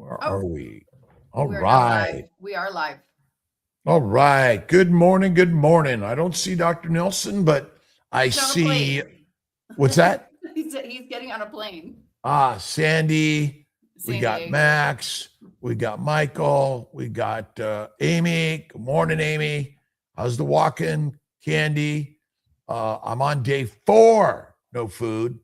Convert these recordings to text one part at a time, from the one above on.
Where Oh, are we? All we're now live. right. We are live. All right. Good morning. Good morning. I don't see Dr. Nelson, but I He's on a see, plane. what's that? He's getting on a plane. Sandy. We San got Diego. Max. We got Michael. We got Amy. Good morning, Amy. How's the walking, Candy? I'm on day 4, no food.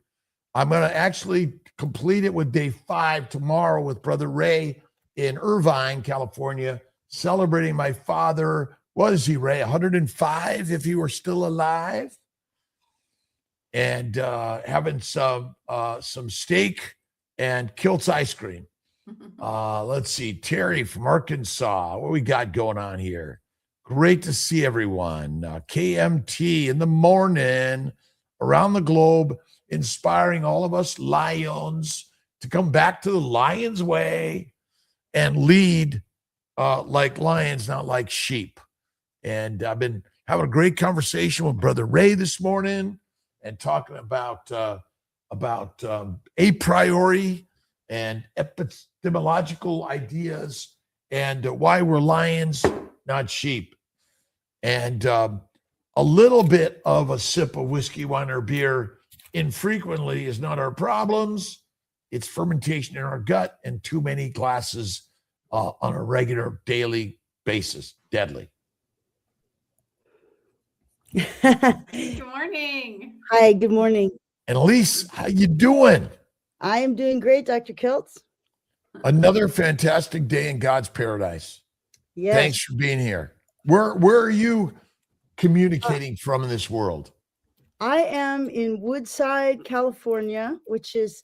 I'm going to actually complete it with day 5 tomorrow with Brother Ray in Irvine, California, celebrating my father. What is he, Ray? 105 if he were still alive. And having some steak and Kiltz ice cream. Let's see, Terry from Arkansas. What we got going on here? Great to see everyone. KMT in the morning around the globe, inspiring all of us lions to come back to the lion's way and lead like lions, not like sheep. And I've been having a great conversation with Brother Ray this morning and talking about a priori and epistemological ideas and why we're lions, not sheep. And a little bit of a sip of whiskey, wine, or beer infrequently is not our problems. It's fermentation in our gut and too many glasses on a regular daily basis. Deadly. Good morning. Hi, good morning. And Elise, how you doing? I am doing great, Dr. Kiltz. Another fantastic day in God's paradise. Yes. Thanks for being here. Where are you communicating from in this world? I am in Woodside, California, which is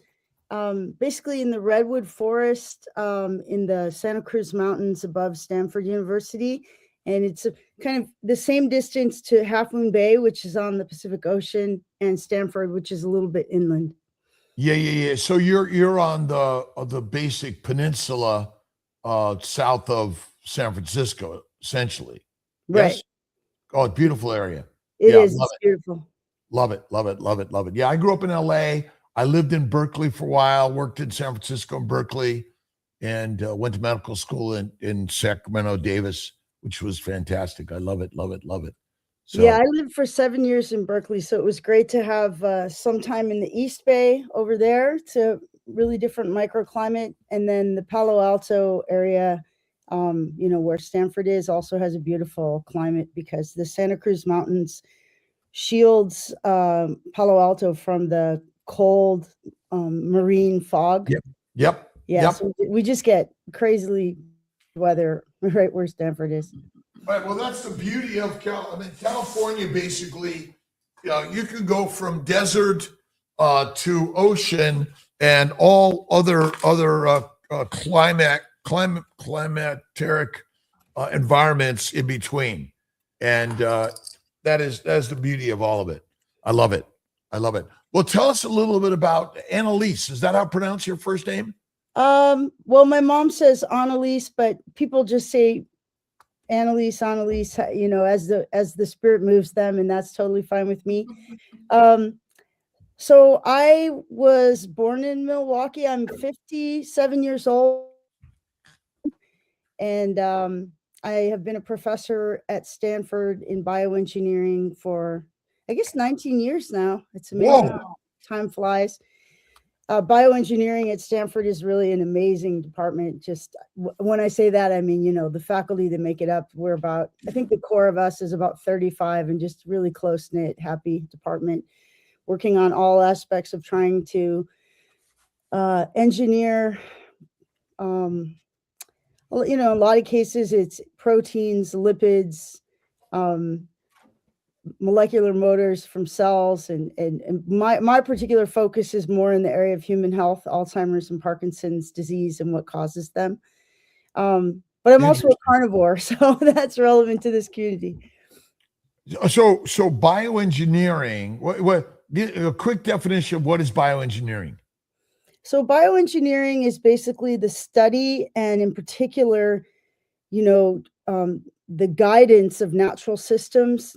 basically in the Redwood Forest in the Santa Cruz Mountains above Stanford University. And it's kind of the same distance to Half Moon Bay, which is on the Pacific Ocean, and Stanford, which is a little bit inland. Yeah. So you're on the basic peninsula south of San Francisco, essentially. Right. Yes? Oh, beautiful area. It is. It's beautiful. Love it. Yeah, I grew up in LA. I lived in Berkeley for a while, worked in San Francisco and Berkeley, and went to medical school in Sacramento, Davis, which was fantastic. I love it. So, yeah, I lived for 7 years in Berkeley, so it was great to have some time in the East Bay over there to really different microclimate. And then the Palo Alto area, where Stanford is, also has a beautiful climate because the Santa Cruz Mountains shields Palo Alto from the cold marine fog. Yep. So we just get crazily weather right where Stanford is. Right. Well, that's the beauty of California. Basically, you can go from desert to ocean and all other climateric environments in between, and that is the beauty of all of it. I love it. Well, tell us a little bit about Annalise. Is that how I pronounce your first name? Well, my mom says Annalise, but people just say Annalise, as the spirit moves them, and that's totally fine with me. So I was born in Milwaukee. I'm 57 years old, and I have been a professor at Stanford in bioengineering for, I guess, 19 years now. It's amazing. Whoa. Time flies. Bioengineering at Stanford is really an amazing department. Just when I say that, I mean, the faculty that make it up, I think the core of us is about 35 and just really close-knit, happy department, working on all aspects of trying to engineer, in a lot of cases, it's proteins, lipids, molecular motors from cells, and my particular focus is more in the area of human health, Alzheimer's and Parkinson's disease and what causes them. But I'm also a carnivore, so that's relevant to this community. So bioengineering, what a quick definition of what is bioengineering? So bioengineering is basically the study, and in particular, the guidance of natural systems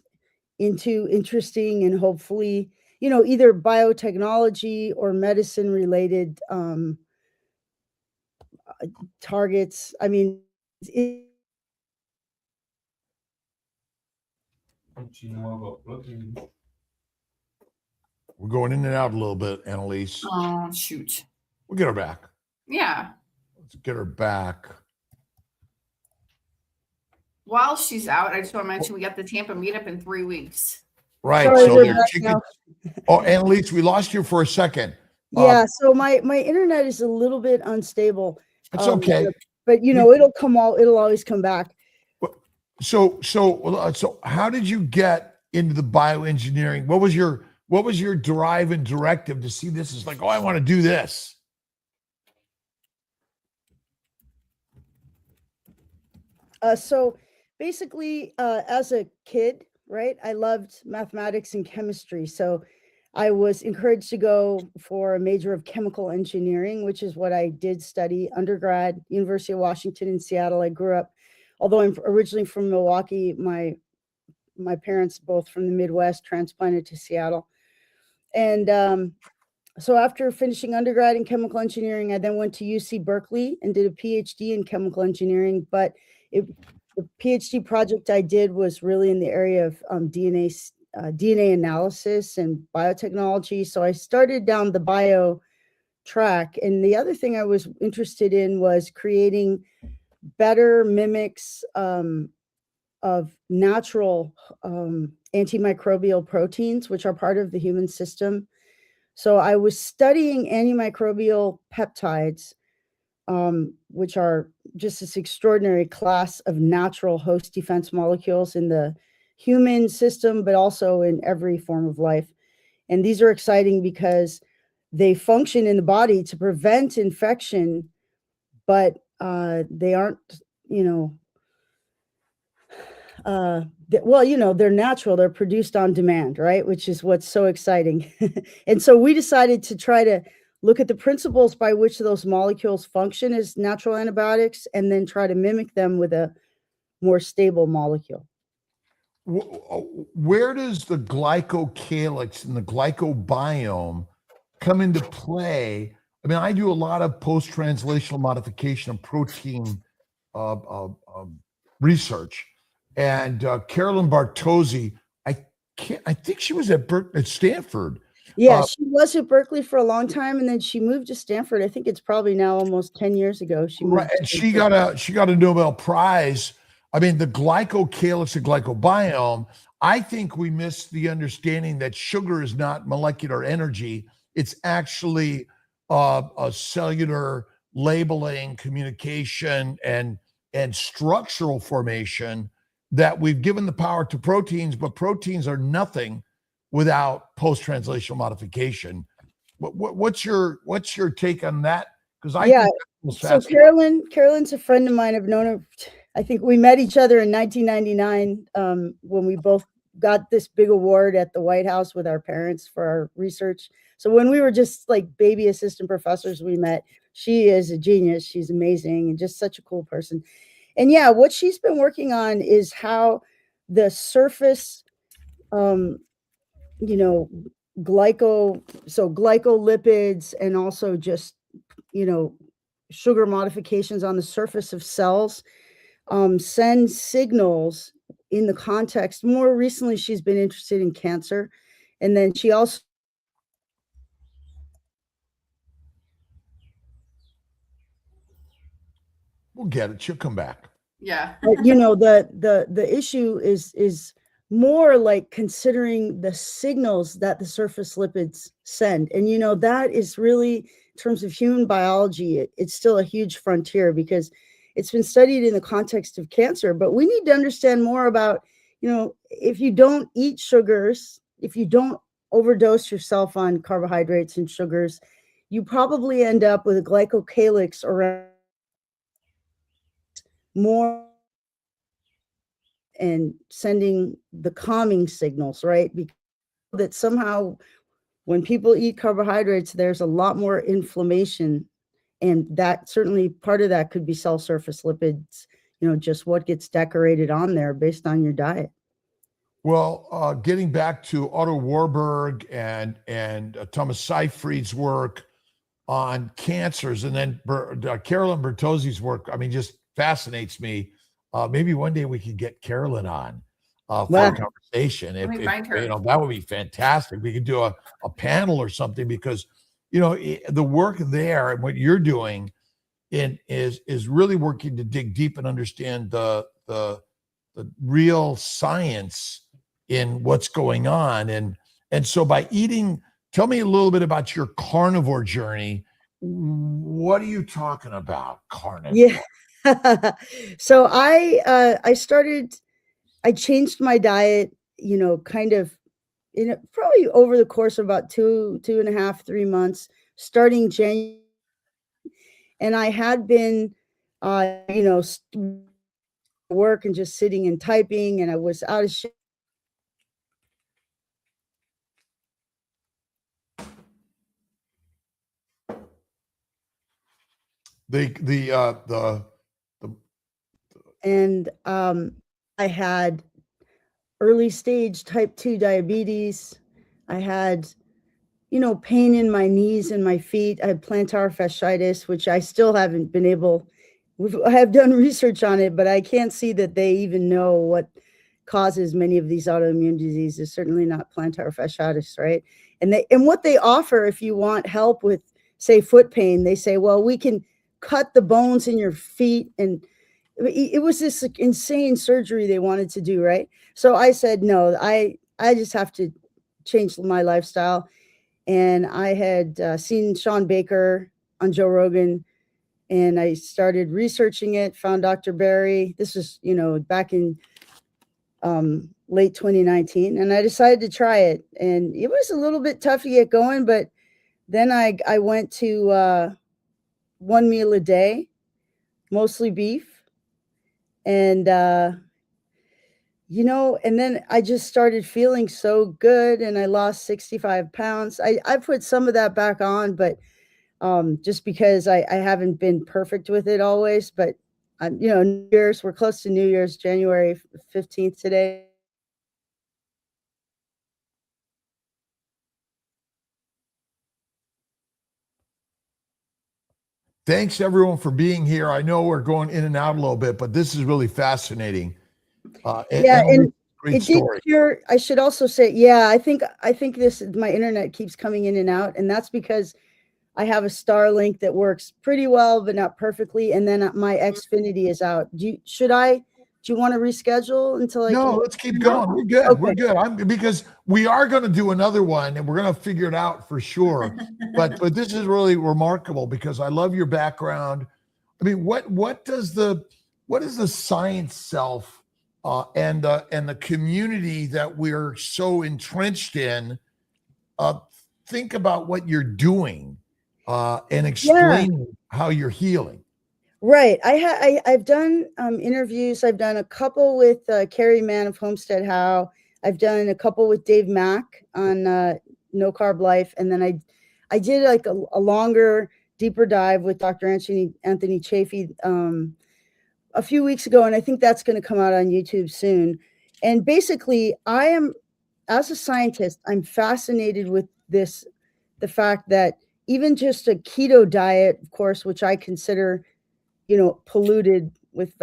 into interesting and hopefully, either biotechnology or medicine related targets. I mean, We're going in and out a little bit, Annalise. Oh, shoot. We'll get her back. Yeah. Let's get her back. While she's out, I just want to mention we got the Tampa meetup in 3 weeks. Right. Sorry, So we're back she now. oh, Annalise, we lost you for a second. Yeah, so my internet is a little bit unstable. It's okay. But it'll always come back. So how did you get into the bioengineering? What was your drive and directive to see this as like, oh, I want to do this? So basically, as a kid, right, I loved mathematics and chemistry. So I was encouraged to go for a major of chemical engineering, which is what I did study undergrad, University of Washington in Seattle. I grew up, although I'm originally from Milwaukee, my parents, both from the Midwest, transplanted to Seattle. And so after finishing undergrad in chemical engineering, I then went to UC Berkeley and did a PhD in chemical engineering. But the PhD project I did was really in the area of DNA analysis and biotechnology. So I started down the bio track. And the other thing I was interested in was creating better mimics of natural antimicrobial proteins, which are part of the human system. So I was studying antimicrobial peptides, which are just this extraordinary class of natural host defense molecules in the human system, but also in every form of life. And these are exciting because they function in the body to prevent infection, but they aren't, they're natural, they're produced on demand, right? Which is what's so exciting. And so we decided to try to look at the principles by which those molecules function as natural antibiotics and then try to mimic them with a more stable molecule. Where does the glycocalyx and the glycobiome come into play? I mean, I do a lot of post-translational modification of protein research. And Carolyn Bartozzi, I think she was at Stanford. Yeah, she was at Berkeley for a long time, and then she moved to Stanford. I think it's probably now almost 10 years ago. She moved. Right, and she got a Nobel Prize. I mean, the glycocalyx and glycobiome. I think we missed the understanding that sugar is not molecular energy; it's actually a cellular labeling, communication, and structural formation. That we've given the power to proteins, but proteins are nothing without post-translational modification. What's your take on that? Because so Carolyn's a friend of mine. I've known her. I think we met each other in 1999 when we both got this big award at the White House with our parents for our research. So when we were just like baby assistant professors, we met. She is a genius. She's amazing and just such a cool person. And yeah, what she's been working on is how the surface, glycolipids and also just, sugar modifications on the surface of cells send signals in the context. More recently, she's been interested in cancer. And then she also we'll get it. She'll come back. Yeah. the issue is more like considering the signals that the surface lipids send. And, that is really, in terms of human biology, it's still a huge frontier because it's been studied in the context of cancer. But we need to understand more about, if you don't eat sugars, if you don't overdose yourself on carbohydrates and sugars, you probably end up with a glycocalyx around more and sending the calming signals, right? Because that somehow when people eat carbohydrates, there's a lot more inflammation, and that certainly part of that could be cell surface lipids, just what gets decorated on there based on your diet. Well, getting back to Otto Warburg and Thomas Seyfried's work, on cancers, and then Carolyn Bertozzi's work, I mean, just fascinates me. Maybe one day we could get Carolyn on for a conversation. Let me find her. You know, that would be fantastic. We could do a panel or something, because, you know, the work there and what you're doing is really working to dig deep and understand the real science in what's going on. And so by eating, tell me a little bit about your carnivore journey. What are you talking about, carnivore? Yeah. So I changed my diet, you know, kind of probably over the course of about 2.5, 3 months, starting January. And I had been, you know, work and just sitting and typing, and I was out of shape. And I had early stage type 2 diabetes. I had, you know, pain in my knees and my feet. I had plantar fasciitis, which I still haven't been able. I have done research on it, but I can't see that they even know what causes many of these autoimmune diseases. Certainly not plantar fasciitis, right? And what they offer, if you want help with, say, foot pain, they say, well, we can cut the bones in your feet. And it was this insane surgery they wanted to do, right? So I said, no, I just have to change my lifestyle. And I had seen Sean Baker on Joe Rogan, and I started researching it, found Dr. Barry. This was, you know, back in late 2019, and I decided to try it. And it was a little bit tough to get going, but then I went to 1 meal a day, mostly beef. And, you know, and then I just started feeling so good, and I lost 65 pounds. I put some of that back on, but just because I haven't been perfect with it always. But, you know, New Year's, we're close to New Year's, January 15th today. Thanks everyone for being here. I know we're going in and out a little bit, but this is really fascinating. And great it story. did cure. I should also say, yeah, I think this, my internet keeps coming in and out, and that's because I have a Starlink that works pretty well, but not perfectly. And then my Xfinity is out. Do you want to reschedule until I No, can? let's keep going. We're good. Okay. We're good. Because we are going to do another one, and we're going to figure it out for sure. but this is really remarkable, because I love your background. I mean, what does the science self and the community that we're so entrenched in think about what you're doing and explain how you're healing? Right. I've done interviews. I've done a couple with Carrie Mann of Homestead How. I've done a couple with Dave Mack on No Carb Life. And then I did like a longer, deeper dive with Dr. Anthony Chafee a few weeks ago. And I think that's going to come out on YouTube soon. And basically, as a scientist, I'm fascinated with the fact that even just a keto diet, of course, which I consider, you know, polluted with.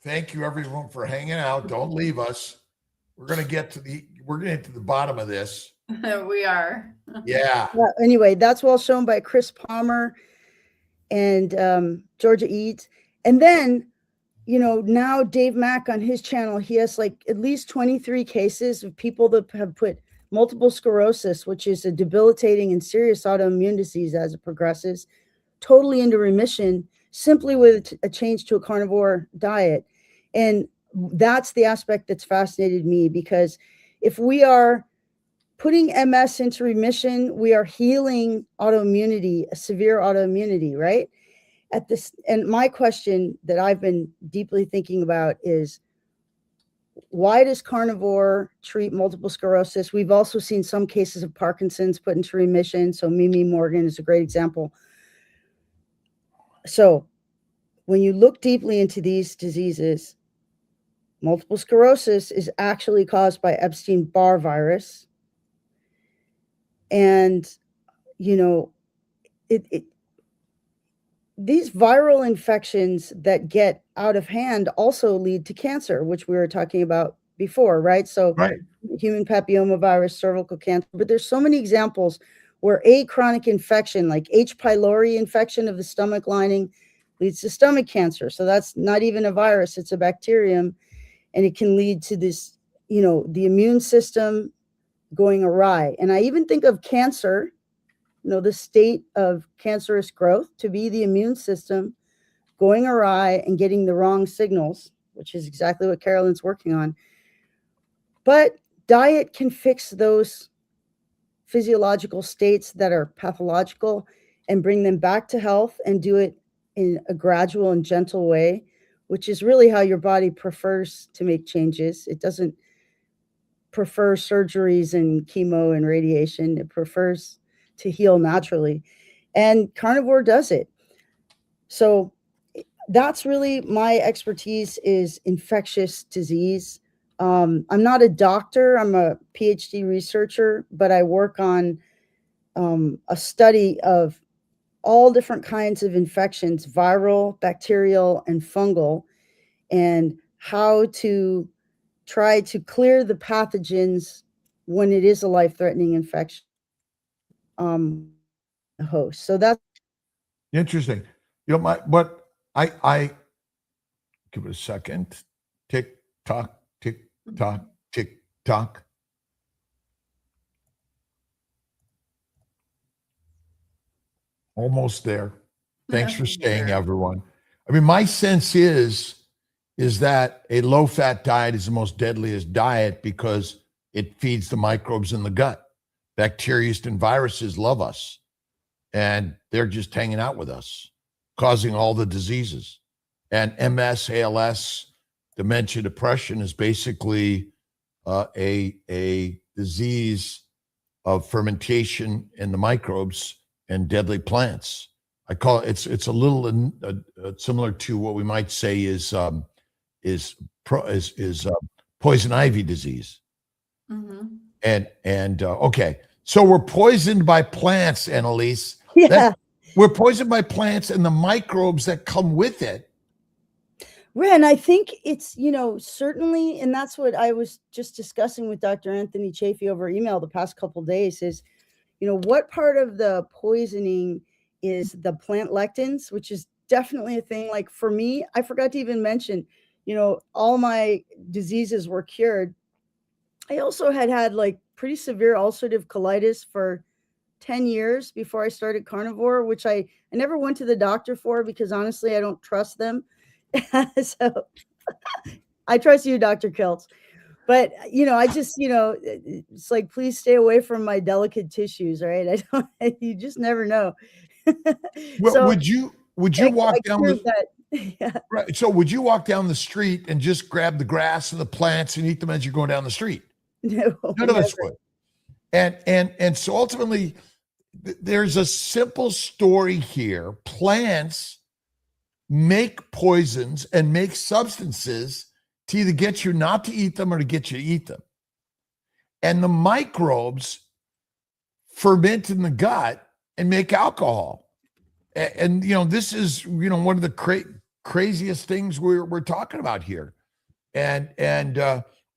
Thank you everyone for hanging out. Don't leave us. We're going to get to the bottom of this. We are. Yeah. Well, anyway, that's well shown by Chris Palmer and Georgia Eads. And then, you know, now Dave Mack on his channel, he has like at least 23 cases of people that have put multiple sclerosis, which is a debilitating and serious autoimmune disease as it progresses, totally into remission simply with a change to a carnivore diet. And that's the aspect that's fascinated me, because if we are putting MS into remission, we are healing autoimmunity, a severe autoimmunity, right? And my question that I've been deeply thinking about is, why does carnivore treat multiple sclerosis? We've also seen some cases of Parkinson's put into remission. So Mimi Morgan is a great example. So when you look deeply into these diseases, Multiple sclerosis is actually caused by Epstein-Barr virus. And, you know, these viral infections that get out of hand also lead to cancer, which we were talking about before, right? So Right. human papillomavirus, cervical cancer, but there's so many examples where a chronic infection like H. pylori infection of the stomach lining leads to stomach cancer. So that's not even a virus, it's a bacterium. And it can lead to this, you know, the immune system going awry. And I even think of cancer, you know, the state of cancerous growth to be the immune system going awry and getting the wrong signals, which is exactly what Carolyn's working on. But diet can fix those physiological states that are pathological and bring them back to health, and do it in a gradual and gentle way, which is really how your body prefers to make changes. It doesn't prefer surgeries and chemo and radiation. It prefers to heal naturally. And carnivore does it. So that's really my expertise, is infectious disease. I'm not a doctor, I'm a PhD researcher, but I work on a study of all different kinds of infections, viral, bacterial, and fungal, and how to try to clear the pathogens when it is a life-threatening infection host. So that's Interesting. You know, I give it a second. Tick tock, tick tock, tick tock. Almost there. Thanks for staying, everyone. I mean, my sense is that a low-fat diet is the most deadliest diet because it feeds the microbes in the gut. Bacteria and viruses love us, and they're just hanging out with us, causing all the diseases. And MS, ALS, dementia, depression is basically a disease of fermentation in the microbes and deadly plants. I call it, it's a little similar to what we might say is poison ivy disease. And okay, so we're poisoned by plants, Annalise. yeah. We're poisoned by plants and the microbes that come with it. Right. And I think it's, you know, certainly, and that's what I was just discussing with Dr. Anthony Chafee over email the past couple of days is, you know, what part of the poisoning is the plant lectins, which is definitely a thing. Like for me, I forgot to even mention, you know, all my diseases were cured. I also had like pretty severe ulcerative colitis for 10 years before I started carnivore, which I never went to the doctor for because honestly, I don't trust them. So I trust you, Dr. Kiltz. But, you know, I just, you know, it's like, please stay away from my delicate tissues, right? I don't, you just never know. Well, So would you walk down the yeah. right? So would you walk down the street and just grab the grass and the plants and eat them as you're going down the street? No, None of us would. And so ultimately, there's a simple story here. Plants make poisons and make substances to either get you not to eat them or to get you to eat them. And the microbes ferment in the gut and make alcohol. And you know, this is, you know, one of the craziest things we're talking about here. And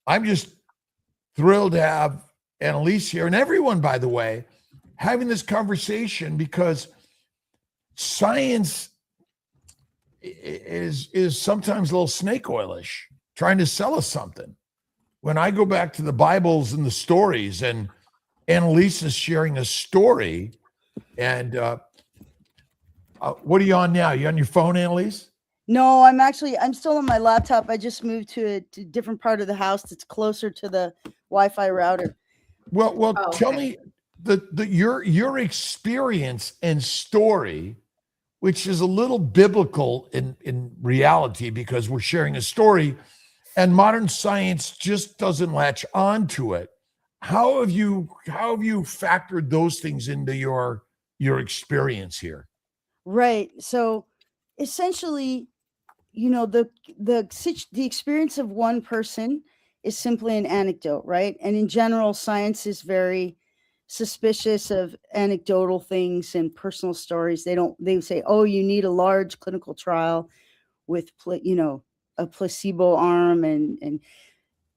I'm just thrilled to have Annalise here and everyone, by the way, having this conversation, because science is sometimes a little snake oilish, trying to sell us something. When I go back to the Bibles and the stories, and Annalise is sharing a story, and what are you on now? You on your phone, Annalise? No, I'm still on my laptop. I just moved to a different part of the house that's closer to the Wi-Fi router. Well, tell me your experience and story, which is a little biblical in reality, because we're sharing a story and modern science just doesn't latch on to it. How have you factored those things into your experience here? Right. So essentially, the experience of one person is simply an anecdote, right? And in general, science is very suspicious of anecdotal things and personal stories. They say, oh, you need a large clinical trial with, a placebo arm and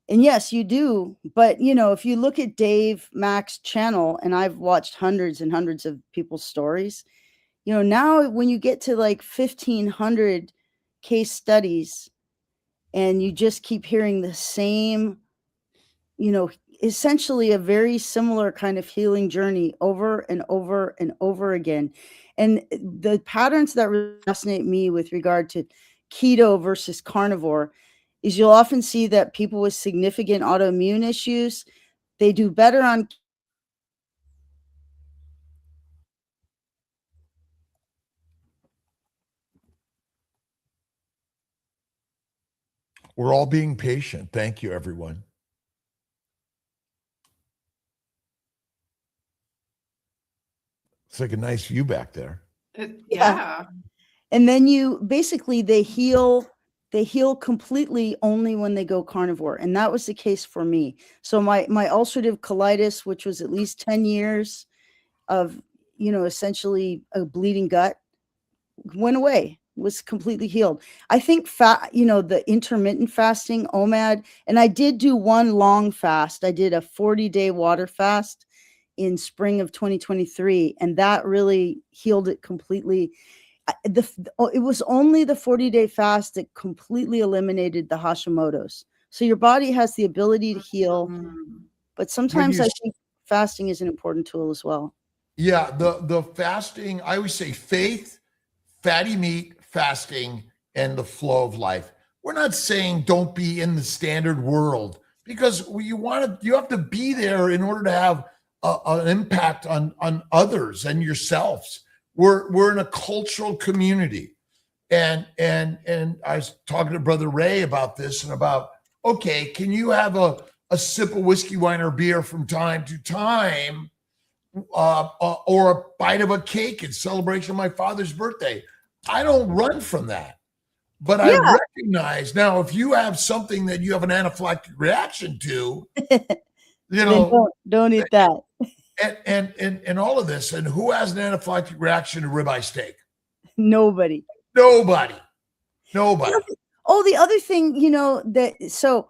yes, you do. But, if you look at Dave Mack's channel, and I've watched hundreds and hundreds of people's stories, now when you get to like 1,500 case studies and you just keep hearing the same, essentially a very similar kind of healing journey over and over and over again. And the patterns that really fascinate me with regard to keto versus carnivore is you'll often see that people with significant autoimmune issues, they do better on. We're all being patient. Thank you, everyone. It's like a nice view back there. Yeah. And then they heal completely only when they go carnivore. And that was the case for me. So my ulcerative colitis, which was at least 10 years of, essentially a bleeding gut, went away, was completely healed. I think the intermittent fasting, OMAD, and I did do one long fast. I did a 40-day water fast in spring of 2023, and that really healed it completely. It was only the 40-day fast that completely eliminated the Hashimoto's. So your body has the ability to heal, but sometimes I think fasting is an important tool as well. Yeah, the fasting, I always say faith, fatty meat, fasting, and the flow of life. We're not saying don't be in the standard world, because you have to be there in order to have an impact on others and yourselves. We're in a cultural community, and I was talking to Brother Ray about this and about, okay, can you have a sip of whiskey, wine, or beer from time to time, or a bite of a cake in celebration of my father's birthday? I don't run from that, but I recognize now if you have something that you have an anaphylactic reaction to, don't eat that. And all of this, and who has an anaphylactic reaction to ribeye steak? Nobody. The other thing, so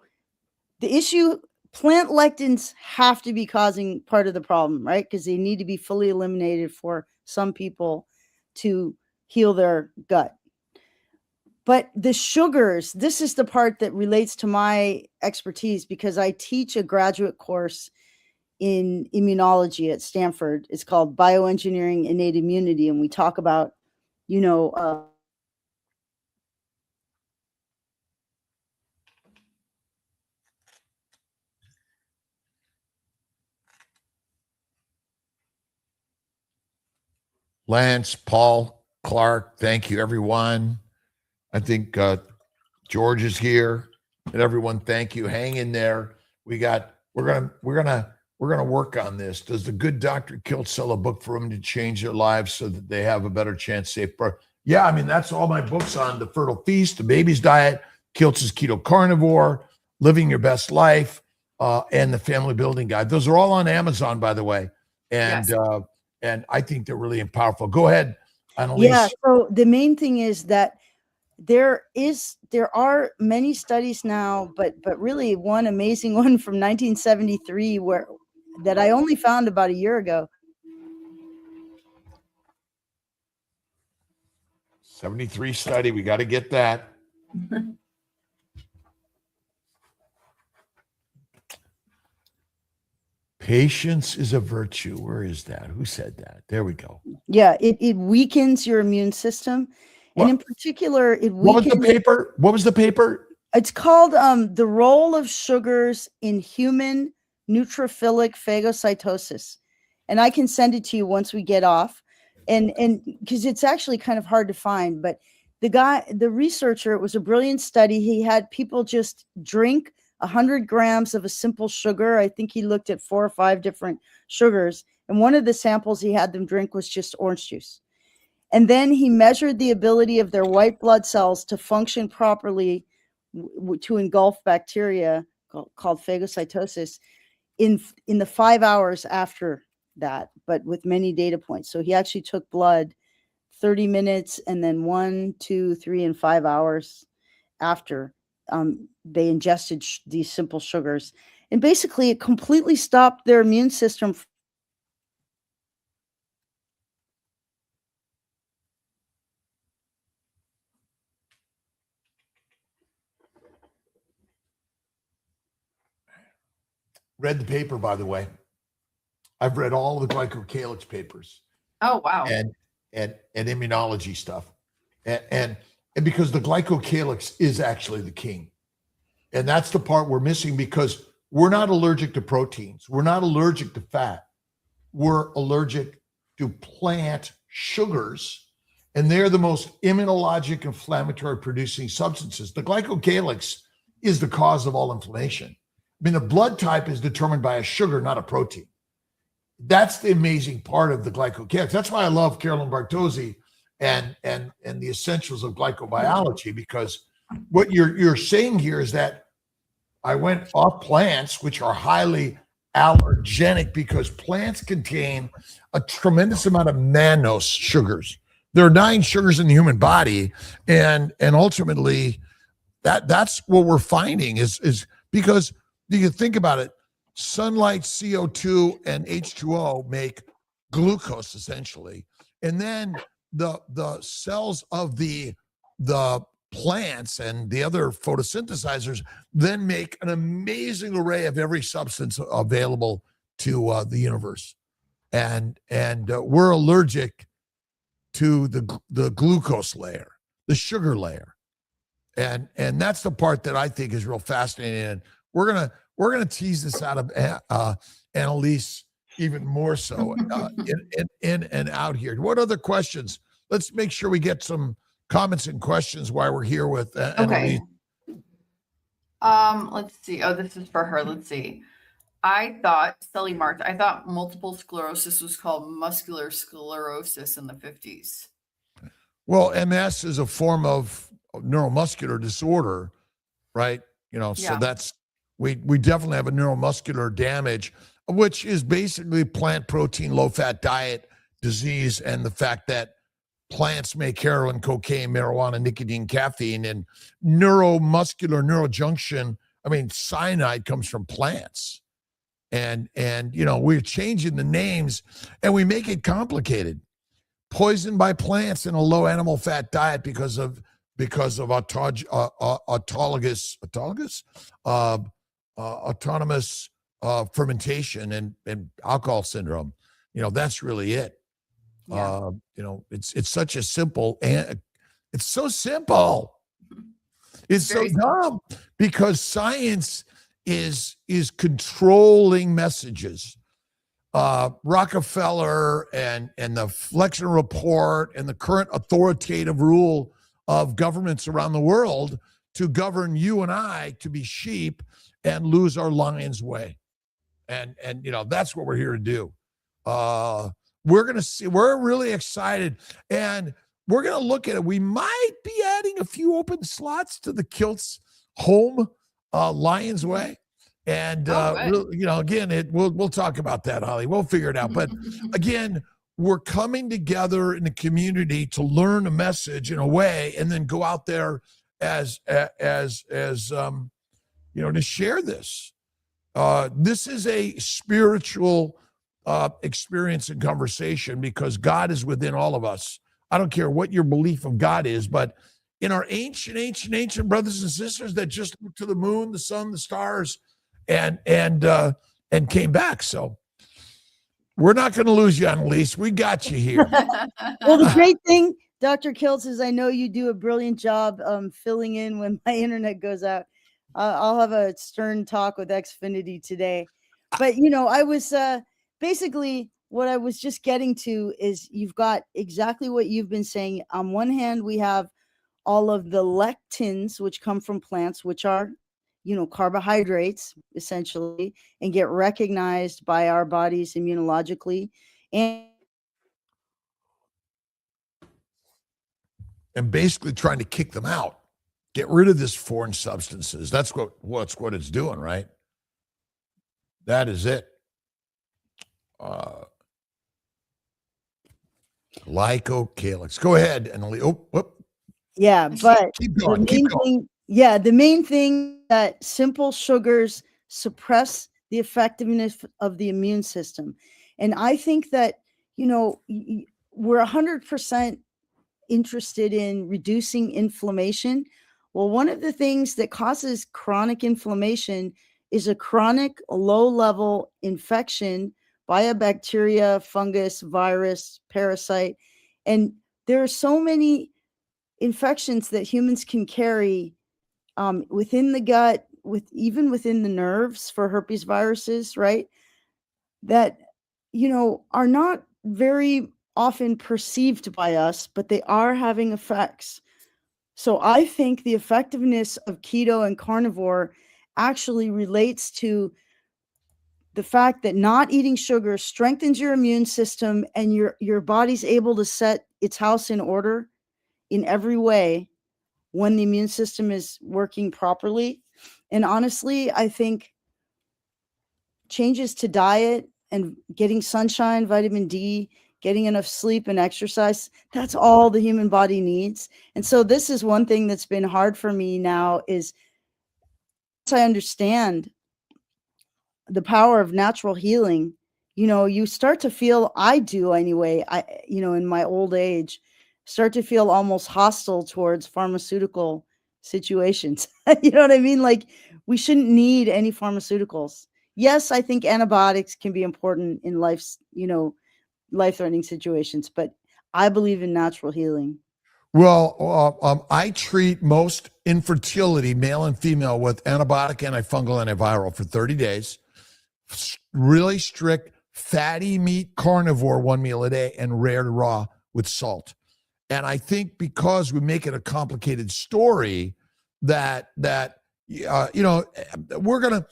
the issue, plant lectins have to be causing part of the problem, right? Because they need to be fully eliminated for some people to heal their gut. But the sugars, this is the part that relates to my expertise, because I teach a graduate course in immunology at Stanford. It's called Bioengineering Innate Immunity. And we talk about, Lance, Paul, Clark, thank you, everyone. I think George is here, and everyone, thank you. Hang in there. We're gonna work on this. Does the good Dr. Kiltz sell a book for them to change their lives so that they have a better chance, safe birth? Yeah, I mean, that's all my books on: The Fertile Feast, The Baby's Diet, Kiltz's Keto Carnivore, Living Your Best Life, and The Family Building Guide. Those are all on Amazon, by the way. And and I think they're really powerful. Go ahead, Annalise. Yeah. So the main thing is that there are many studies now, but really one amazing one from 1973 that I only found about a year ago. 73 study. We got to get that. Patience is a virtue. Where is that? Who said that? There we go. Yeah, it weakens your immune system. And in particular, it weakens. What was the paper? It's called The Role of Sugars in Human Neutrophilic Phagocytosis. And I can send it to you once we get off. And because it's actually kind of hard to find. But the researcher, it was a brilliant study. He had people just drink 100 grams of a simple sugar. I think he looked at 4 or 5 different sugars. And one of the samples he had them drink was just orange juice. And then he measured the ability of their white blood cells to function properly to engulf bacteria called phagocytosis in the 5 hours after that, but with many data points. So he actually took blood 30 minutes and then 1, 2, 3, and 5 hours after they ingested these simple sugars. And basically it completely stopped their immune system. Read the paper, by the way. I've read all the Kiltz papers. Oh, wow. And immunology stuff. And because the Kiltz is actually the king. And that's the part we're missing, because we're not allergic to proteins. We're not allergic to fat. We're allergic to plant sugars, and they're the most immunologic inflammatory producing substances. The Kiltz is the cause of all inflammation. I mean, the blood type is determined by a sugar, not a protein. That's the amazing part of the Kiltz. That's why I love Carolyn Bartozzi and the essentials of glycobiology, because what you're saying here is that I went off plants, which are highly allergenic, because plants contain a tremendous amount of mannose sugars. There are 9 sugars in the human body, and ultimately that's what we're finding is because you can think about it. Sunlight, CO2, and H2O make glucose essentially, and then the cells of the plants and the other photosynthesizers then make an amazing array of every substance available to the universe, and we're allergic to the glucose layer, the sugar layer, and that's the part that I think is real fascinating. And we're gonna tease this out of Annalise even more so in and out here. What other questions? Let's make sure we get some comments and questions while we're here with Annalise. Okay. Let's see. Oh, this is for her. Let's see. I thought multiple sclerosis was called muscular sclerosis in the 50s. Well, MS is a form of neuromuscular disorder, right? So that's we definitely have a neuromuscular damage, which is basically plant protein, low fat diet disease, and the fact that plants make heroin, cocaine, marijuana, nicotine, caffeine, and neurojunction. I mean, cyanide comes from plants, and we're changing the names, and we make it complicated. Poisoned by plants in a low animal fat diet because of autonomous fermentation and alcohol syndrome. That's really it. Yeah. It's such a simple, and it's so simple. It's so dumb, because science is controlling messages. Rockefeller and the Flexner Report and the current authoritative rule of governments around the world to govern you and I to be sheep and lose our lion's way. And that's what we're here to do. We're going to see, we're really excited, and we're going to look at it. We might be adding a few open slots to the Kiltz home Lion's Way. And, again, we'll talk about that, Holly. We'll figure it out. But again, we're coming together in the community to learn a message in a way, and then go out there as to share this. This is a spiritual experience and conversation, because God is within all of us. I don't care what your belief of God is, but in our ancient brothers and sisters that just looked to the moon, the sun, the stars, and came back. So we're not going to lose you, Annalise. We got you here. Well, the great thing, Dr. Kiltz, is I know you do a brilliant job filling in when my internet goes out. I'll have a stern talk with Xfinity today. But, I was basically what I was just getting to is you've got exactly what you've been saying. On one hand, we have all of the lectins, which come from plants, which are, carbohydrates essentially, and get recognized by our bodies immunologically. And and basically trying to kick them out. Get rid of this foreign substances. That's what it's doing, right? That is it. Kiltz. Go ahead and Yeah, but keep going. Keep going. The main thing that simple sugars suppress the effectiveness of the immune system. And I think that, we're 100% interested in reducing inflammation. Well, one of the things that causes chronic inflammation is a chronic low-level infection by a bacteria, fungus, virus, parasite. And there are so many infections that humans can carry within the gut, even within the nerves for herpes viruses, right? That, are not very often perceived by us, but they are having effects. So I think the effectiveness of keto and carnivore actually relates to the fact that not eating sugar strengthens your immune system, and your body's able to set its house in order in every way when the immune system is working properly. And honestly, I think changes to diet and getting sunshine, vitamin D, getting enough sleep and exercise, that's all the human body needs. And so this is one thing that's been hard for me now is once I understand the power of natural healing, you start to feel, I do anyway, in my old age, start to feel almost hostile towards pharmaceutical situations. You know what I mean? Like, we shouldn't need any pharmaceuticals. Yes, I think antibiotics can be important in life's, life-threatening situations, but I believe in natural healing. Well, I treat most infertility, male and female, with antibiotic, antifungal, antiviral for 30 days. Really strict fatty meat carnivore, 1 meal a day, and rare to raw with salt. And I think because we make it a complicated story that we're going to,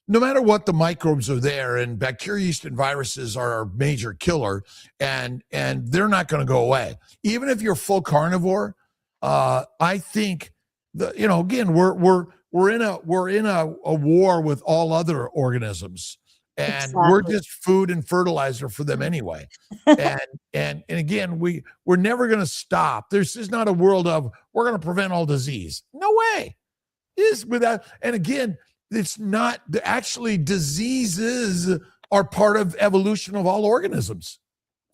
no matter what, the microbes are there, and bacteria, yeast, and viruses are our major killer, and they're not going to go away. Even if you're full carnivore, I think again, we're in a war with all other organisms, and Exactly. we're just food and fertilizer for them anyway. and again, we're never going to stop. This is not a world of we're going to prevent all disease. No way. And again, it's not actually, diseases are part of evolution of all organisms.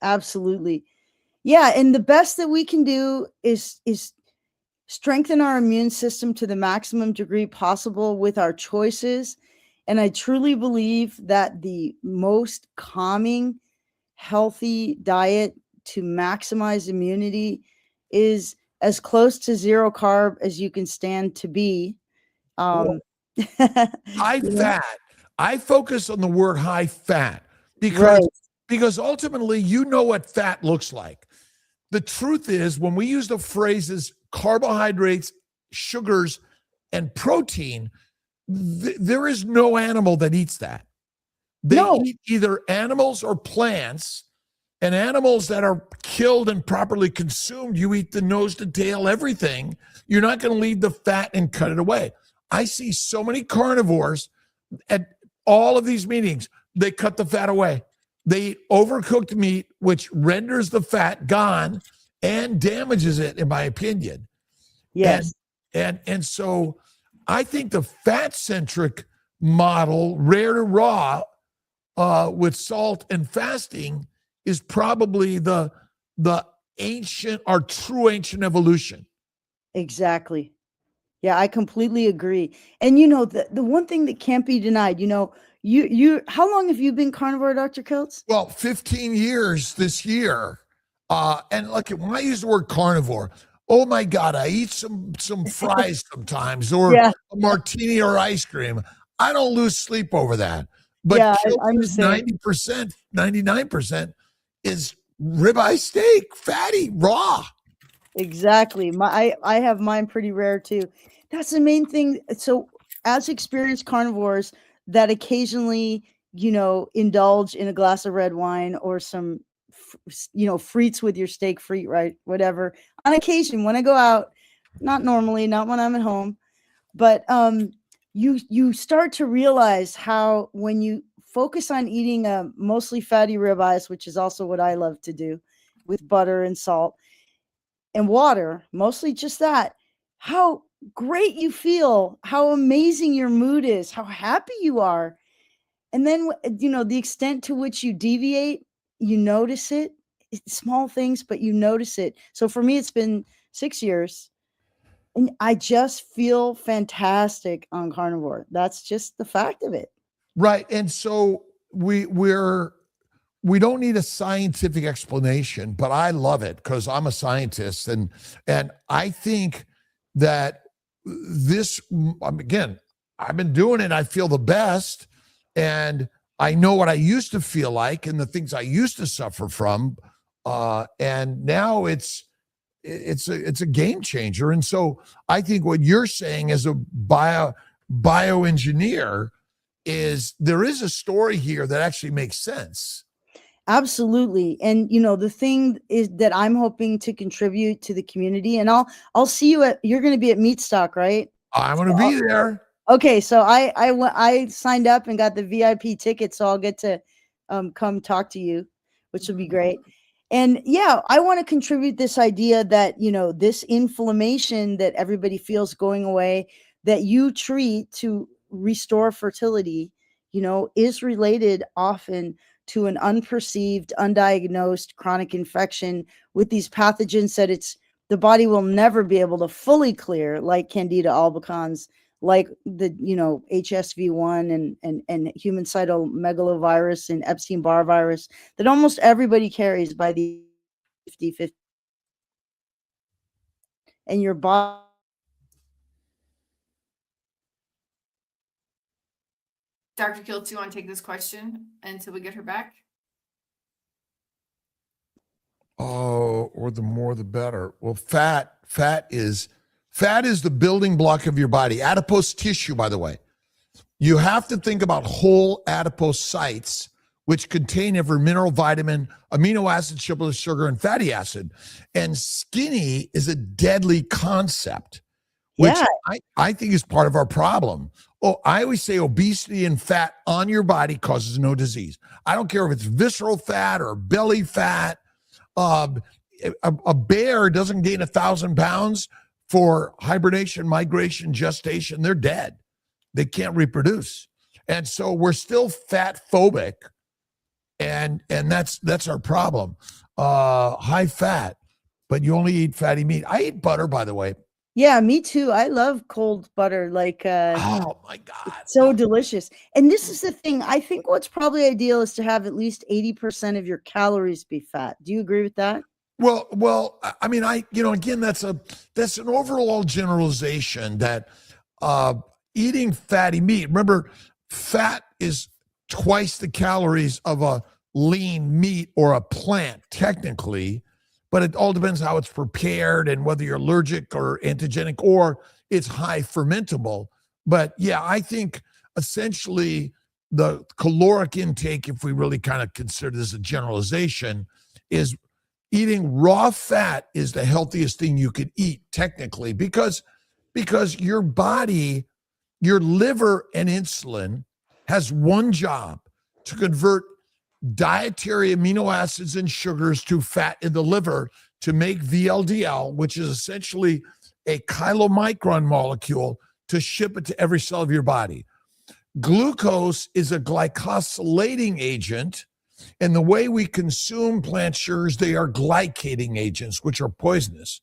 Absolutely. Yeah. And the best that we can do is strengthen our immune system to the maximum degree possible with our choices. And I truly believe that the most calming, healthy diet to maximize immunity is as close to zero carb as you can stand to be. High fat. I focus on the word high fat because ultimately, what fat looks like. The truth is, when we use the phrases carbohydrates, sugars, and protein, there is no animal that eats that. They eat either animals or plants, and animals that are killed and properly consumed, you eat the nose to tail, everything. You're not going to leave the fat and cut it away. I see so many carnivores at all of these meetings. They cut the fat away. They eat overcooked meat, which renders the fat gone and damages it, in my opinion. Yes. And so I think the fat-centric model, rare to raw, with salt and fasting, is probably the ancient, our true ancient evolution. Exactly. Yeah, I completely agree. And the one thing that can't be denied, you how long have you been carnivore, Dr. Kiltz? Well, 15 years this year. And look, when I use the word carnivore, oh my God, I eat some fries sometimes, or a martini or ice cream. I don't lose sleep over that. But I'm the same. 90%, 99% is ribeye steak, fatty, raw. Exactly. I have mine pretty rare too. That's the main thing. So as experienced carnivores that occasionally, indulge in a glass of red wine or some frites with your steak frite, right? Whatever. On occasion, when I go out, not normally, not when I'm at home, but you start to realize how when you focus on eating mostly fatty ribeyes, which is also what I love to do, with butter and salt and water, mostly just that, how great you feel, how amazing your mood is, how happy you are. And then, the extent to which you deviate, you notice it. It's small things, but you notice it. So for me, it's been 6 years. And I just feel fantastic on carnivore. That's just the fact of it. Right. And so we don't need a scientific explanation, but I love it because I'm a scientist. And I think that this, again, I've been doing it. I feel the best. And I know what I used to feel like and the things I used to suffer from. And now it's a game changer. And so I think what you're saying as a bioengineer is there is a story here that actually makes sense. Absolutely. And the thing is that I'm hoping to contribute to the community, and I'll see you you're going to be at Meatstock, right? I'm going to be there. Okay. So I signed up and got the VIP ticket, so I'll get to come talk to you, which will be great. And yeah, I want to contribute this idea that, this inflammation that everybody feels going away, that you treat to restore fertility, is related often to an unperceived, undiagnosed chronic infection with these pathogens that the body will never be able to fully clear, like Candida albicans, like the, HSV1 and human cytomegalovirus and Epstein-Barr virus that almost everybody carries by the 50. And your body. Dr. Kiltz, you want to take this question until we get her back? Oh, or the more the better. Well, fat is the building block of your body. Adipose tissue, by the way. You have to think about whole adipose sites, which contain every mineral, vitamin, amino acid, sugar, and fatty acid. And skinny is a deadly concept, which I think is part of our problem. Oh, I always say obesity and fat on your body causes no disease. I don't care if it's visceral fat or belly fat. A bear doesn't gain 1,000 pounds for hibernation, migration, gestation. They're dead. They can't reproduce. And so we're still fat phobic. And that's our problem. High fat, but you only eat fatty meat. I eat butter, by the way. Yeah, me too. I love cold butter. Oh my God. It's so delicious. And this is the thing. I think what's probably ideal is to have at least 80% of your calories be fat. Do you agree with that? Well, I mean, again, that's an overall generalization that eating fatty meat, remember, fat is twice the calories of a lean meat or a plant, technically. But it all depends how it's prepared and whether you're allergic or antigenic or it's high fermentable. But yeah, I think essentially the caloric intake, if we really kind of consider this a generalization, is eating raw fat is the healthiest thing you could eat technically because your body, your liver and insulin has one job: to convert dietary amino acids and sugars to fat in the liver to make VLDL, which is essentially a chylomicron molecule, to ship it to every cell of your body. Glucose is a glycosylating agent, and the way we consume plant sugars, they are glycating agents, which are poisonous.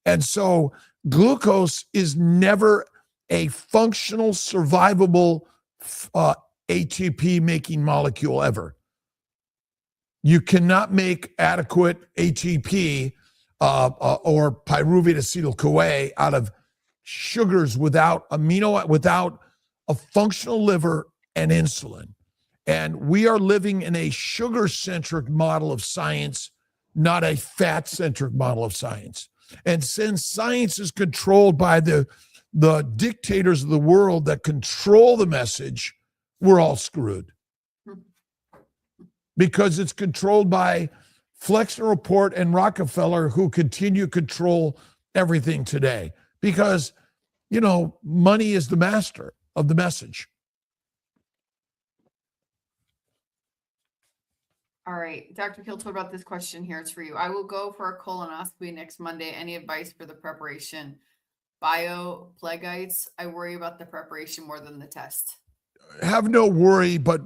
And so glucose is never a functional, survivable ATP making molecule ever. You cannot make adequate ATP or pyruvate acetyl-CoA out of sugars without a functional liver and insulin. And we are living in a sugar-centric model of science, not a fat-centric model of science. And since science is controlled by the dictators of the world that control the message, we're all screwed. Because it's controlled by Flexner Report and Rockefeller, who continue to control everything today, because, you know, money is the master of the message. All right, Dr. Kiltz, what about this question here? It's for you. I will go for a colonoscopy next Monday. Any advice for the preparation? Bioplegites. I worry about the preparation more than the test. Have no worry, but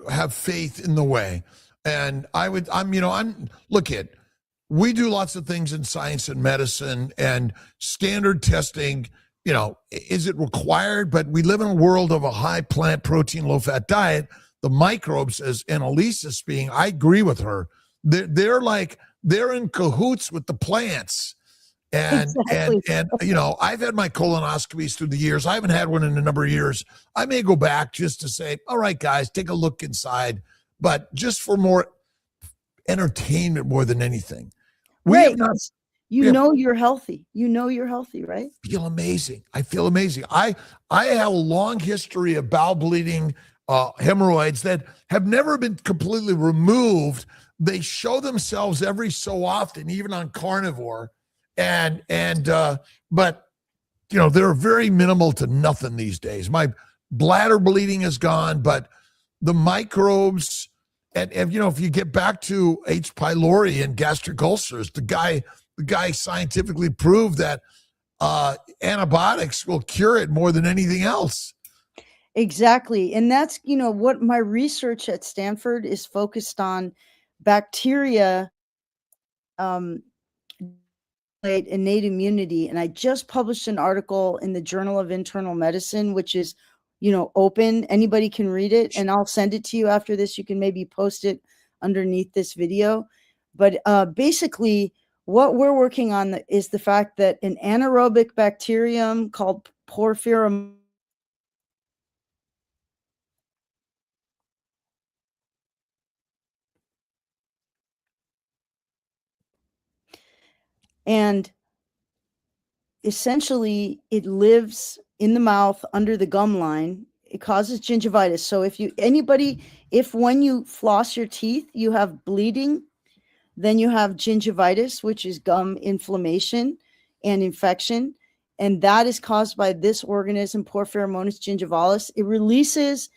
have faith in the way. And look at, we do lots of things in science and medicine, and standard testing, you know, is it required? But we live in a world of a high plant protein, low fat diet. The microbes, as Annalise is speaking, I agree with her. They're in cahoots with the plants. And Exactly. and you know, I've had my colonoscopies through the years. I haven't had one in a number of years. I may go back just to say, all right, guys, take a look inside, but just for more entertainment more than anything. We Right. have not You know you're healthy. You know you're healthy, right? feel amazing. I feel amazing. I have a long history of bowel bleeding, hemorrhoids that have never been completely removed. They show themselves every so often, even on carnivore. But you know, they're very minimal to nothing these days. My bladder bleeding is gone, but the microbes, and you know, if you get back to H. pylori and gastric ulcers, the guy scientifically proved that antibiotics will cure it more than anything else. Exactly. And that's, you know, what my research at Stanford is focused on: bacteria, innate immunity. And I just published an article in the Journal of Internal Medicine, which is, you know, open. Anybody can read it, and I'll send it to you after this. You can maybe post it underneath this video. But basically, what we're working on is the fact that an anaerobic bacterium called Porphyria and essentially it lives in the mouth under the gum line. It causes gingivitis. So if when you floss your teeth, you have bleeding, then you have gingivitis, which is gum inflammation and infection. And that is caused by this organism, Porphyromonas gingivalis. It releases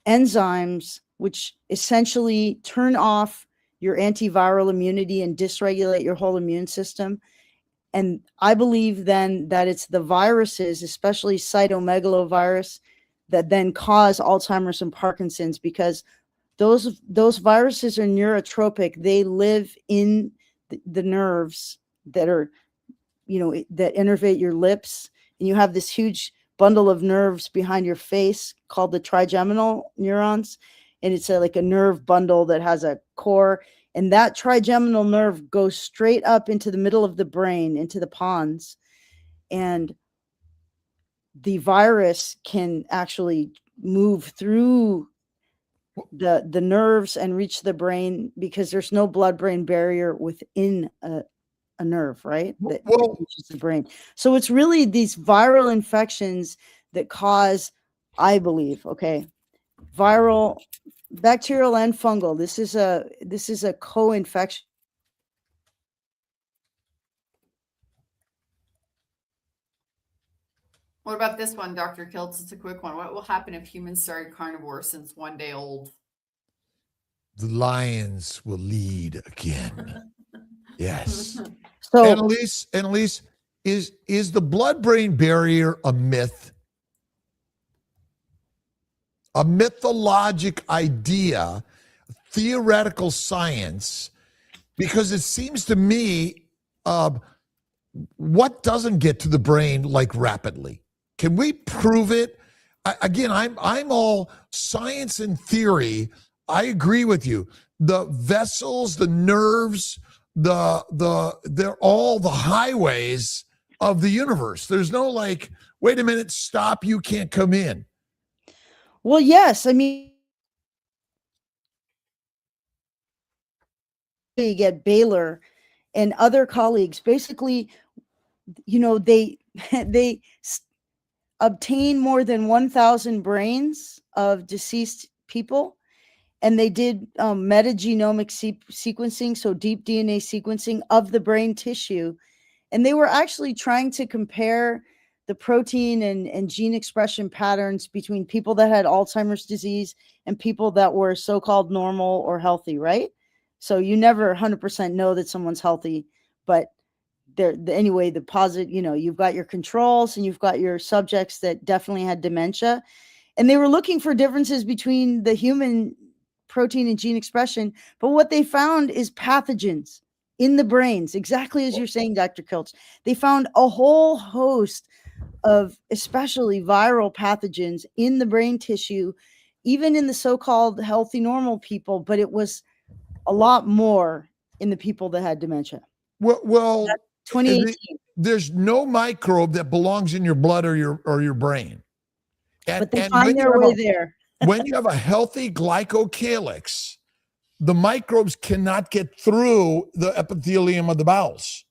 enzymes which essentially turn off your antiviral immunity and dysregulate your whole immune system. And I believe then that it's the viruses, especially cytomegalovirus, that then cause Alzheimer's and Parkinson's, because those viruses are neurotropic. They live in the nerves that are, you know, that innervate your lips. And you have this huge bundle of nerves behind your face called the trigeminal neurons. And it's like a nerve bundle that has a core. And that trigeminal nerve goes straight up into the middle of the brain, into the pons. And the virus can actually move through the nerves and reach the brain, because there's no blood-brain barrier within a nerve, right? That reaches the brain. So it's really these viral infections that cause, I believe, viral, bacterial and fungal. This is a co-infection. What about this one, Dr. Kiltz? It's a quick one. What will happen if humans started carnivore since one day old? The lions will lead again. Yes. So, Annalise, is the blood-brain barrier a myth? A mythologic idea, theoretical science? Because it seems to me, what doesn't get to the brain like rapidly? Can we prove it? Again, I'm all science and theory. I agree with you. The vessels, the nerves, they're all the highways of the universe. There's no like, wait a minute, stop, you can't come in. well, yes, I mean, you get Baylor and other colleagues. Basically, you know, they obtain more than 1,000 brains of deceased people, and they did metagenomic sequencing, so deep DNA sequencing of the brain tissue. And they were actually trying to compare the protein and gene expression patterns between people that had Alzheimer's disease and people that were so-called normal or healthy, right? So you never 100% know that someone's healthy, but anyway, the positive, you've got your controls and you've got your subjects that definitely had dementia. And they were looking for differences between the human protein and gene expression. But what they found is pathogens in the brains, exactly as you're saying, Dr. Kiltz. They found a whole host of especially viral pathogens in the brain tissue, even in the so-called healthy, normal people, but it was a lot more in the people that had dementia. Well, 2018. There's no microbe that belongs in your blood or your brain. But they find their way there. When you have a healthy glycocalyx, the microbes cannot get through the epithelium of the bowels.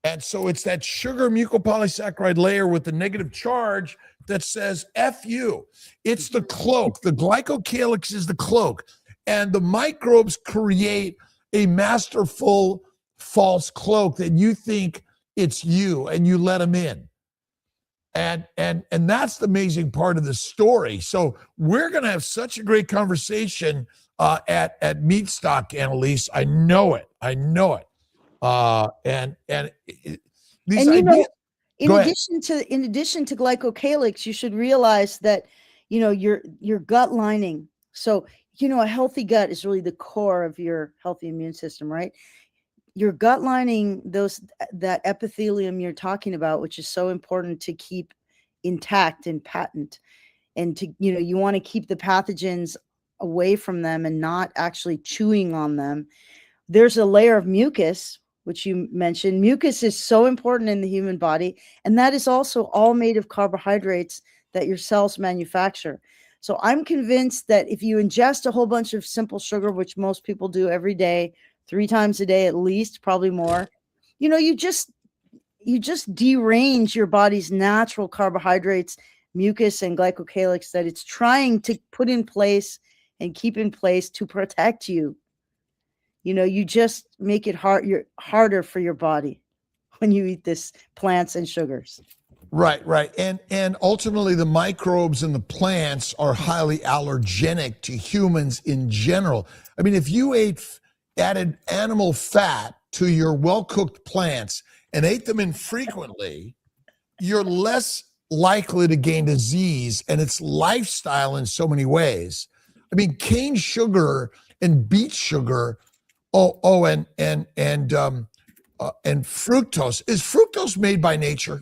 And so it's that sugar mucopolysaccharide layer with the negative charge that says, F you. It's the cloak. The glycocalyx is the cloak. And the microbes create a masterful false cloak that you think it's you, and you let them in. And that's the amazing part of the story. So we're going to have such a great conversation at Meat Stock, Annalise. I know it. These ideas. In addition to glycocalyx, you should realize that your gut lining. So a healthy gut is really the core of your healthy immune system, right? Your gut lining, that epithelium you're talking about, which is so important to keep intact and patent, and to you want to keep the pathogens away from them and not actually chewing on them. There's a layer of mucus, which you mentioned. Mucus is so important in the human body, and that is also all made of carbohydrates that your cells manufacture. So I'm convinced that if you ingest a whole bunch of simple sugar, which most people do every day, 3 times a day at least, probably more, you just derange your body's natural carbohydrates, mucus and glycocalyx that it's trying to put in place and keep in place to protect you. You just make it harder for your body when you eat this plants and sugars. Right. And ultimately the microbes in the plants are highly allergenic to humans in general. I mean, if you added animal fat to your well-cooked plants and ate them infrequently, you're less likely to gain disease, and it's lifestyle in so many ways. I mean, cane sugar and beet sugar, and fructose. Is fructose made by nature?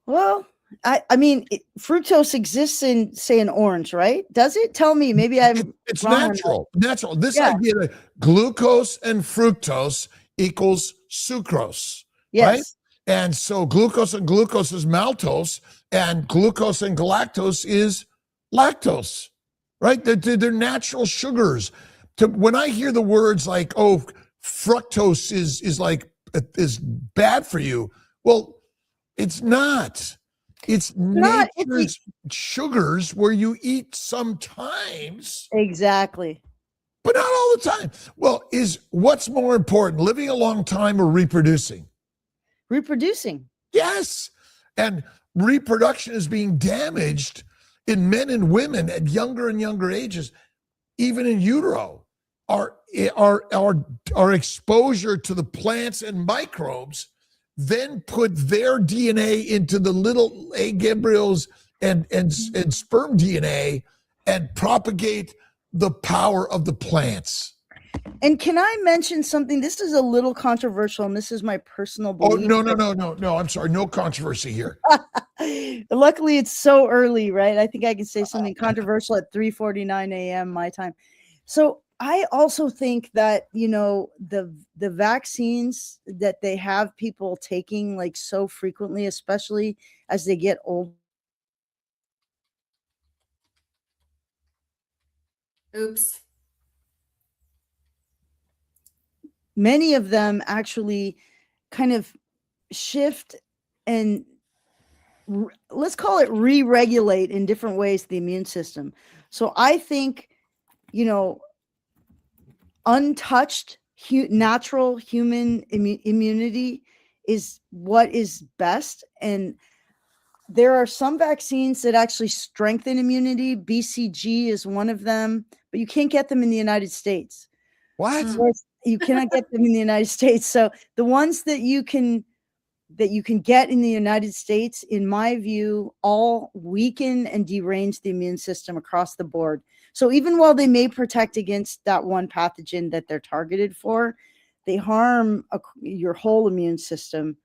Well, I mean, fructose exists in, say, an orange, right? Does it? Tell me. Maybe it's natural. Natural. This idea that glucose and fructose equals sucrose, right? And so glucose and glucose is maltose, and glucose and galactose is lactose, right? They're natural sugars. When I hear the words like, oh, fructose is bad for you, well, it's not. It's nature's sugars where you eat sometimes. Exactly. But not all the time. Well, what's more important, living a long time or reproducing? Reproducing. Yes. And reproduction is being damaged in men and women at younger and younger ages, even in utero. Our exposure to the plants and microbes then put their DNA into the little egg embryos and sperm DNA and propagate the power of the plants. And can I mention something? This is a little controversial, and this is my personal belief. Oh, no. I'm sorry. No controversy here. Luckily, it's so early, right? I think I can say something controversial at 3:49 a.m. my time. So I also think that, the vaccines that they have people taking like so frequently, especially as they get old. Oops. Many of them actually kind of shift and let's call it re-regulate in different ways the immune system. So I think, untouched natural human immunity is what is best. And there are some vaccines that actually strengthen immunity. BCG is one of them, but you can't get them in the United States. What? You cannot get them in the United States. So the ones that you can get in the United States, in my view, all weaken and derange the immune system across the board. So even while they may protect against that one pathogen that they're targeted for, they harm your whole immune system.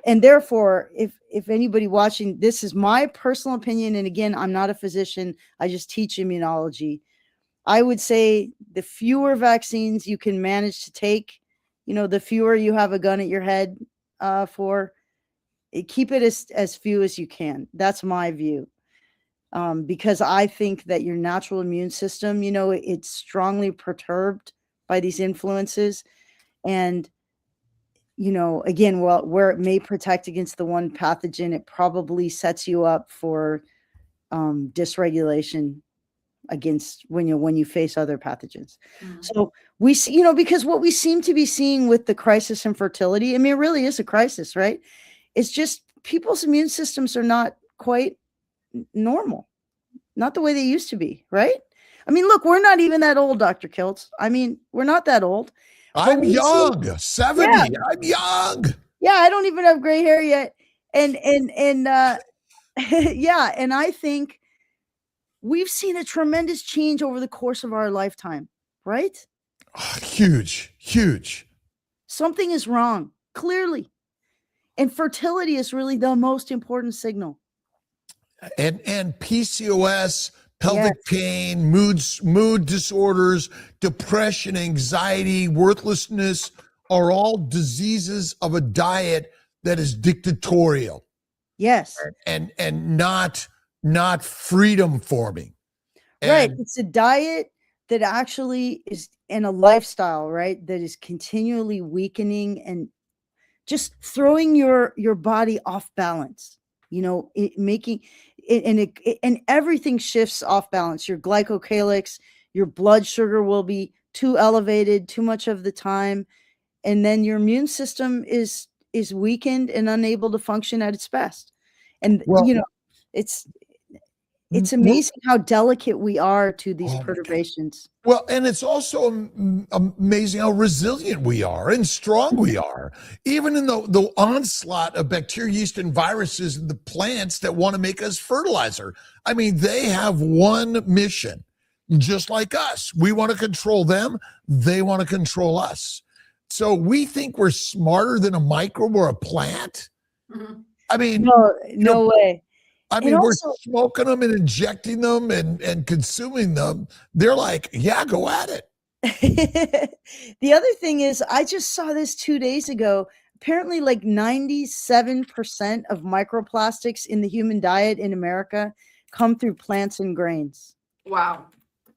And therefore, if anybody watching, this is my personal opinion. And again, I'm not a physician. I just teach immunology. I would say the fewer vaccines you can manage to take, the fewer you have a gun at your head for, keep it as few as you can. That's my view. Because I think that your natural immune system, it's strongly perturbed by these influences. And, again, where it may protect against the one pathogen, it probably sets you up for dysregulation against when you face other pathogens. Mm-hmm. So we see, because what we seem to be seeing with the crisis in fertility, I mean, it really is a crisis, right? It's just people's immune systems are not quite normal, not the way they used to be, right? I mean, look, we're not even that old, Dr. Kiltz. I mean, we're not that old. I'm young, 70. Yeah. I'm young. Yeah, I don't even have gray hair yet. And yeah, and I think we've seen a tremendous change over the course of our lifetime, right? Huge. Something is wrong, clearly. And fertility is really the most important signal. And PCOS, pelvic pain, mood disorders, depression, anxiety, worthlessness are all diseases of a diet that is dictatorial. Yes. And not freedom forming. Right. It's a diet that actually is in a lifestyle, right? That is continually weakening and just throwing your body off balance, making it, and everything shifts off balance. Your glycocalyx, your blood sugar will be too elevated too much of the time. And then your immune system is weakened and unable to function at its best. And, it's amazing how delicate we are to these perturbations. Well, and it's also amazing how resilient we are and strong we are, even in the onslaught of bacteria, yeast, and viruses in the plants that want to make us fertilizer. I mean, they have one mission, just like us. We want to control them. They want to control us. So we think we're smarter than a microbe or a plant. Mm-hmm. I mean, no way. I mean, we're smoking them and injecting them and consuming them. They're like, yeah, go at it. The other thing is, I just saw this 2 days ago. Apparently, like 97% of microplastics in the human diet in America come through plants and grains. Wow.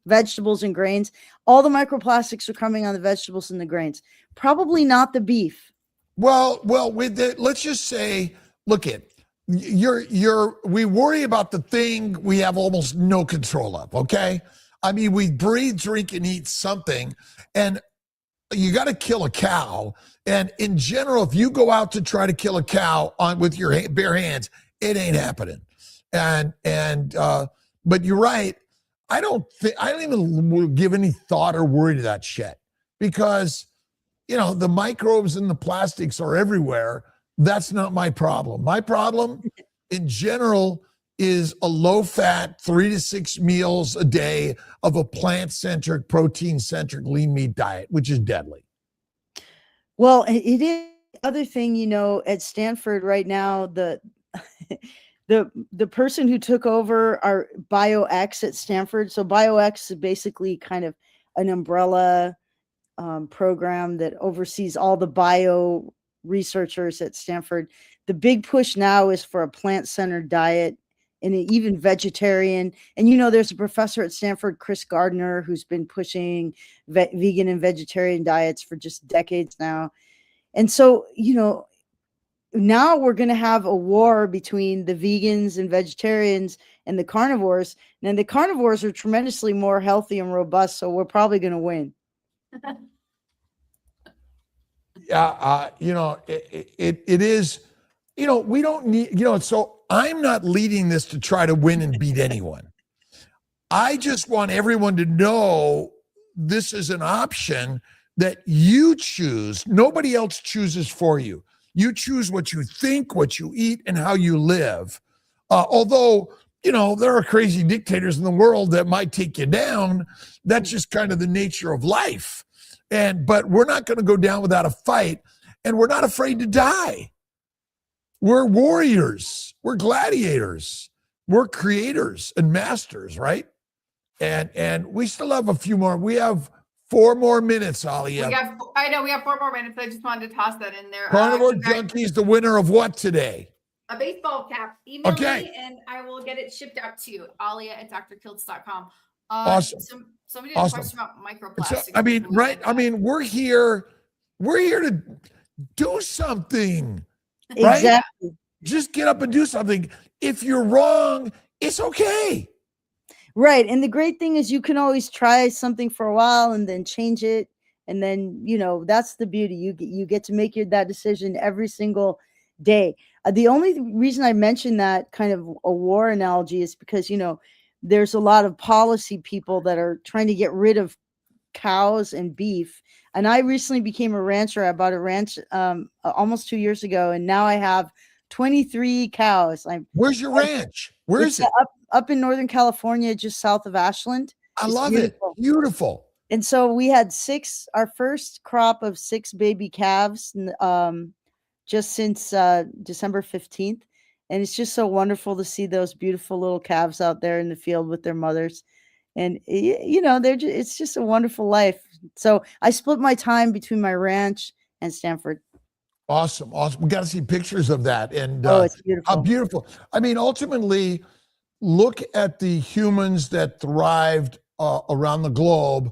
Vegetables and grains. All the microplastics are coming on the vegetables and the grains. Probably not the beef. Well, let's just say, look at. We worry about the thing we have almost no control of, okay? I mean, we breathe, drink, and eat something, and you got to kill a cow. And in general, if you go out to try to kill a cow with your bare hands, it ain't happening. But you're right. I don't even give any thought or worry to that shit because, the microbes and the plastics are everywhere. That's not my problem. My problem in general is a low-fat 3 to 6 meals a day of a plant-centric, protein-centric, lean meat diet, which is deadly. Well, it is. Other thing, at Stanford right now, the person who took over our BioX at Stanford. So BioX is basically kind of an umbrella program that oversees all the bio researchers at Stanford. The big push now is for a plant-centered diet and even vegetarian. And, there's a professor at Stanford, Chris Gardner, who's been pushing vegan and vegetarian diets for just decades now. And so, now we're going to have a war between the vegans and vegetarians and the carnivores. And the carnivores are tremendously more healthy and robust, so we're probably going to win. Yeah, it is, we don't need, so I'm not leading this to try to win and beat anyone. I just want everyone to know this is an option that you choose. Nobody else chooses for you. You choose what you think, what you eat, and how you live. Although, there are crazy dictators in the world that might take you down. That's just kind of the nature of life. But we're not going to go down without a fight, and we're not afraid to die. We're warriors. We're gladiators. We're creators and masters, right? And we still have a few more. We have 4 more minutes, Alia. I know we have 4 more minutes. I just wanted to toss that in there. Carnivore Junkie's the winner of what today? A baseball cap. Email Okay. me and I will get it shipped out to you. Alia at drkiltz.com. Awesome. Somebody had a question about microplastics. Right. I mean, we're here to do something. Exactly. Right? Just get up and do something. If you're wrong, it's okay. Right. And the great thing is you can always try something for a while and then change it. And then, that's the beauty. You get to make that decision every single day. The only reason I mentioned that kind of a war analogy is because, there's a lot of policy people that are trying to get rid of cows and beef. And I recently became a rancher. I bought a ranch almost 2 years ago. And now I have 23 cows. Where's your ranch? Where is it? Up in Northern California, just south of Ashland. I love it. Beautiful. And so we had our first crop of 6 baby calves just since December 15th. And it's just so wonderful to see those beautiful little calves out there in the field with their mothers. And, it's just a wonderful life. So I split my time between my ranch and Stanford. Awesome. We got to see pictures of that. And it's beautiful. How beautiful. I mean, ultimately, look at the humans that thrived around the globe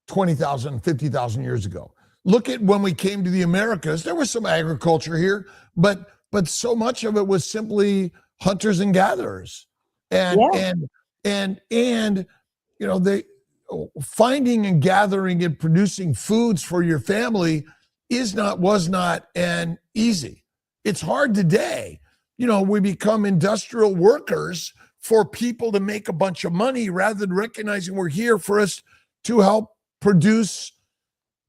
20,000, 50,000 years ago. Look at when we came to the Americas. There was some agriculture here, but so much of it was simply hunters and gatherers. And they finding and gathering and producing foods for your family was not an easy. It's hard today. We become industrial workers for people to make a bunch of money rather than recognizing we're here for us to help produce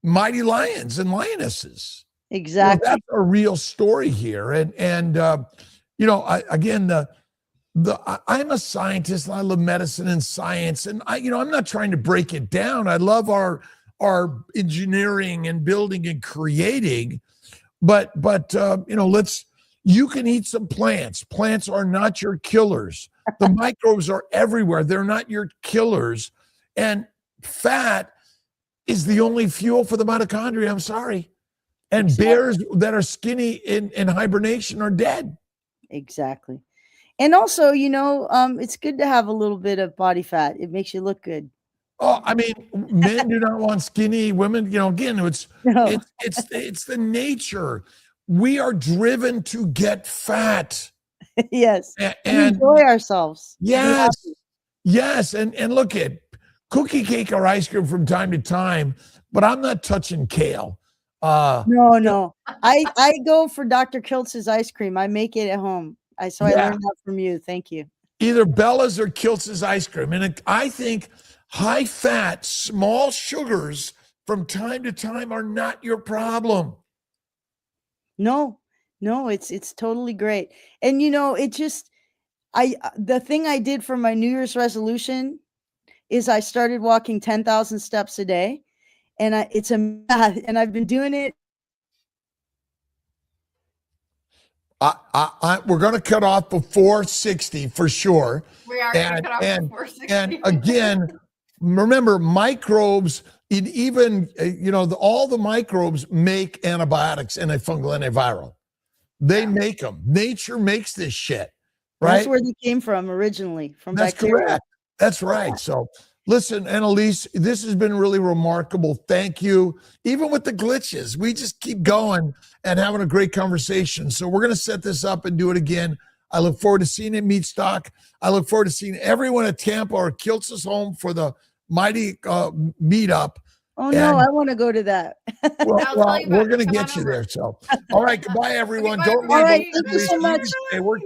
mighty lions and lionesses. Exactly. That's a real story here. I'm a scientist and I love medicine and science. And I'm not trying to break it down. I love our engineering and building and creating, but you can eat some plants. Plants are not your killers. The microbes are everywhere. They're not your killers. And fat is the only fuel for the mitochondria. I'm sorry. And bears that are skinny in hibernation are dead. Exactly. And also, it's good to have a little bit of body fat. It makes you look good. Oh, I mean, men do not want skinny women. Again, it's the nature. We are driven to get fat. Yes. And enjoy ourselves. Yes. Yes. And look at cookie cake or ice cream from time to time, but I'm not touching kale. No. I go for Dr. Kiltz's ice cream. I make it at home. I learned that from you. Thank you. Either Bella's or Kiltz's ice cream. And I think high fat, small sugars from time to time are not your problem. No, it's totally great. And the thing I did for my New Year's resolution is I started walking 10,000 steps a day, and I've been doing it. We're going to cut off before 60 for sure. We are going to cut off before 60. And again, remember, microbes, all the microbes make antibiotics, antifungal, antiviral. They make them. Nature makes this shit, right? That's where they came from originally, from That's bacteria. correct. That's right. So Listen, Annalise, this has been really remarkable. Thank you. Even with the glitches, we just keep going and having a great conversation. So we're going to set this up and do it again. I look forward to seeing you at Meat Stock. I look forward to seeing everyone at Tampa or Kiltz's home for the mighty meetup. Oh no, I want to go to that. Well, we're going to get you there. So, all right. Goodbye, everyone. Okay, bye, Don't leave. All right, thank you so much. We're